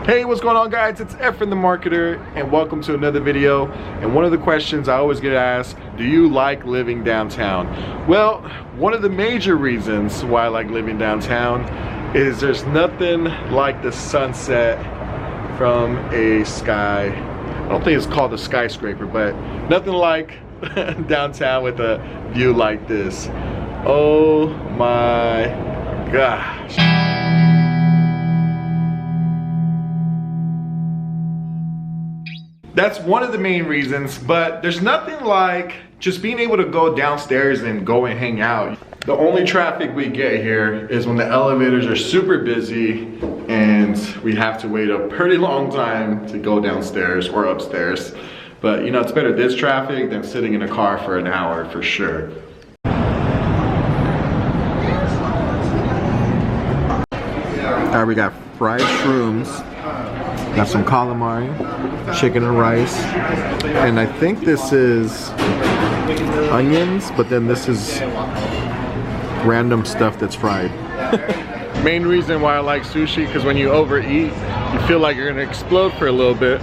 Hey, what's going on, guys? It's Efren the Marketer, and welcome to another video. And one of the questions I always get asked, do you like living downtown? Well, one of the major reasons why I like living downtown is there's nothing like the sunset from a sky. I don't think it's called a skyscraper, but nothing like downtown with a view like this. Oh my gosh. That's one of the main reasons, but there's nothing like just being able to go downstairs and go and hang out. The only traffic we get here is when the elevators are super busy and we have to wait a pretty long time to go downstairs or upstairs. But you know, it's better this traffic than sitting in a car for an hour for sure. All right, we got fried shrooms. Got some calamari, chicken and rice, and I think this is onions, but then this is random stuff that's fried. Main reason why I like sushi, because when you overeat, you feel like you're gonna explode for a little bit,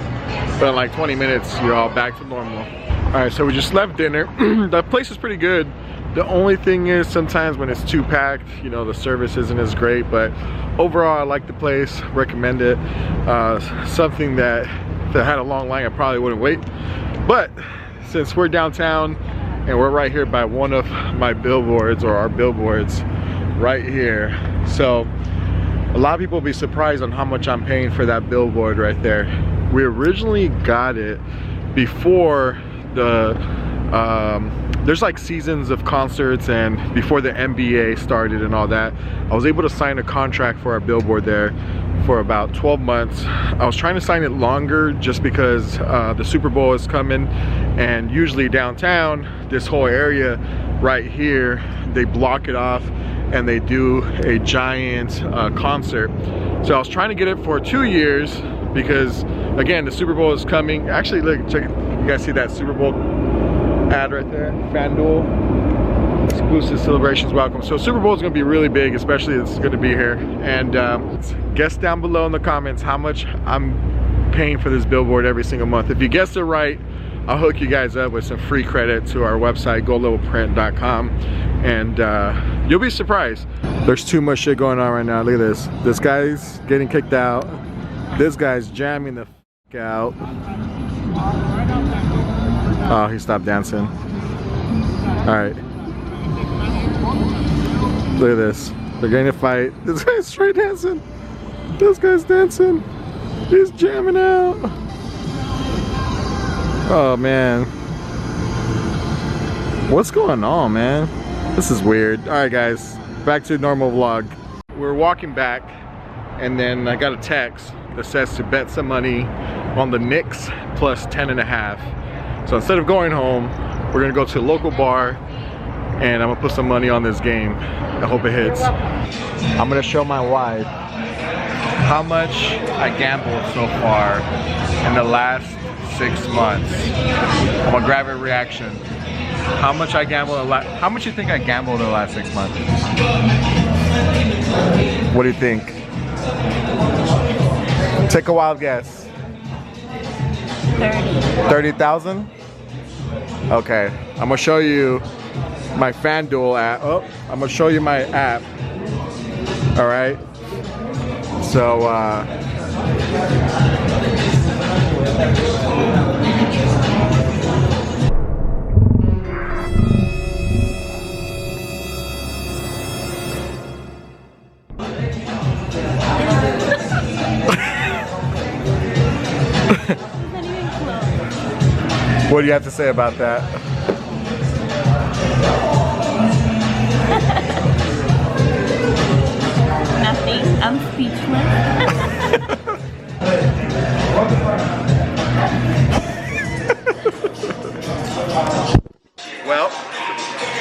but in like 20 minutes, you're all back to normal. All right, so we just left dinner. The place is pretty good. The only thing is sometimes when it's too packed, you know, the service isn't as great, but overall I like the place, recommend it. Something that if it had a long line I probably wouldn't wait, but since we're downtown and we're right here by one of my billboards, or our billboards right here, so a lot of people will be surprised on how much I'm paying for that billboard right there. We originally got it before the there's like seasons of concerts and before the NBA started and all that. I was able to sign a contract for our billboard there for about 12 months. I was trying to sign it longer just because the Super Bowl is coming, and usually downtown, this whole area right here, they block it off and they do a giant concert. So I was trying to get it for 2 years because again, the Super Bowl is coming. Actually, look, check it. You guys see that Super Bowl ad right there? FanDuel, exclusive celebrations welcome. So Super Bowl is going to be really big, especially it's going to be here. And guess down below in the comments how much I'm paying for this billboard every single month. If you guessed it right, I'll hook you guys up with some free credit to our website, goldlevelprint.com, and you'll be surprised. There's too much shit going on right now. Look at this. This guy's getting kicked out. This guy's jamming the f out. Oh, he stopped dancing. All right. Look at this. They're getting a fight. This guy's straight dancing. This guy's dancing. He's jamming out. Oh, man. What's going on, man? This is weird. All right, guys. Back to normal vlog. We're walking back, and then I got a text that says to bet some money on the Knicks plus 10.5. So instead of going home, we're gonna go to a local bar and I'm gonna put some money on this game. I hope it hits. I'm gonna show my wife how much I gambled so far in the last 6 months. I'm gonna grab her reaction. How much I gambled? How much you think I gambled in the last 6 months? What do you think? Take a wild guess. 30,000? Okay, I'm gonna show you my FanDuel app. Oh, I'm gonna show you my app. All right. So, what do you have to say about that? Nothing. I'm speechless. Well,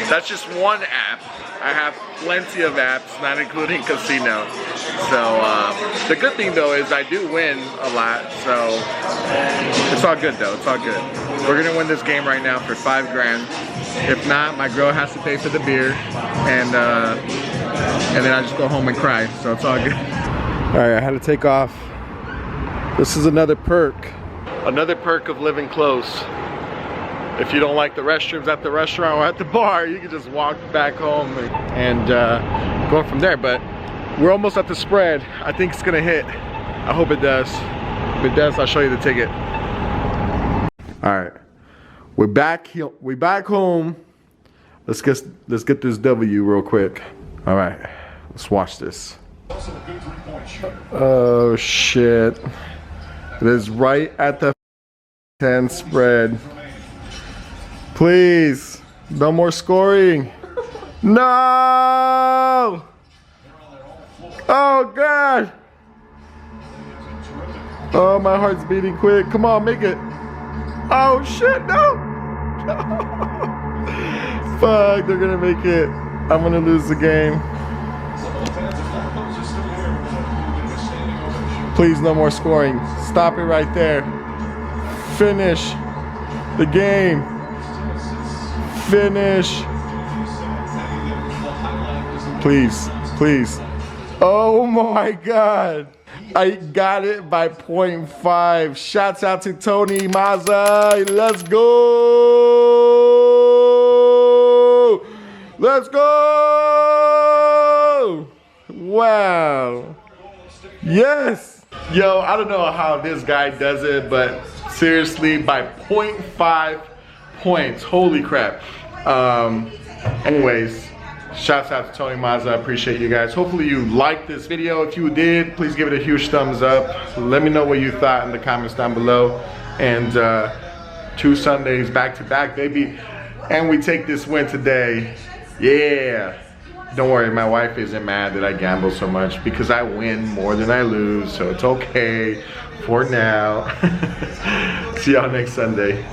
that's just one app. I have plenty of apps, not including casino. So the good thing though is I do win a lot, so it's all good though, it's all good. We're gonna win this game right now for 5 grand. If not, my girl has to pay for the beer, and then I just go home and cry, so it's all good. All right, I had to take off This is another perk. Another perk of living close. If you don't like the restrooms at the restaurant or at the bar, you can just walk back home and go from there. But we're almost at the spread. I think it's gonna hit. I hope it does. If it does, I'll show you the ticket. All right, we're back home. Let's get this W real quick. All right, let's watch this. Oh shit! It is right at the 10 spread. Please, no more scoring. No! Oh God! Oh, my heart's beating quick. Come on, make it. Oh shit, no! Fuck, they're gonna make it. I'm gonna lose the game. Please, no more scoring. Stop it right there. Finish the game. Finish. Please, please. Oh my God. I got it by 0.5. Shouts out to Tony Mazza. Let's go. Let's go. Wow. Yes. Yo, I don't know how this guy does it, but seriously, by 0.5 points. Holy crap. Anyways, shouts out to Tony Mazza. I appreciate you guys. Hopefully you liked this video. If you did, please give it a huge thumbs up. Let me know what you thought in the comments down below. And 2 Sundays back to back, baby. And we take this win today. Yeah. Don't worry, my wife isn't mad that I gamble so much because I win more than I lose, so it's okay for now. See y'all next Sunday.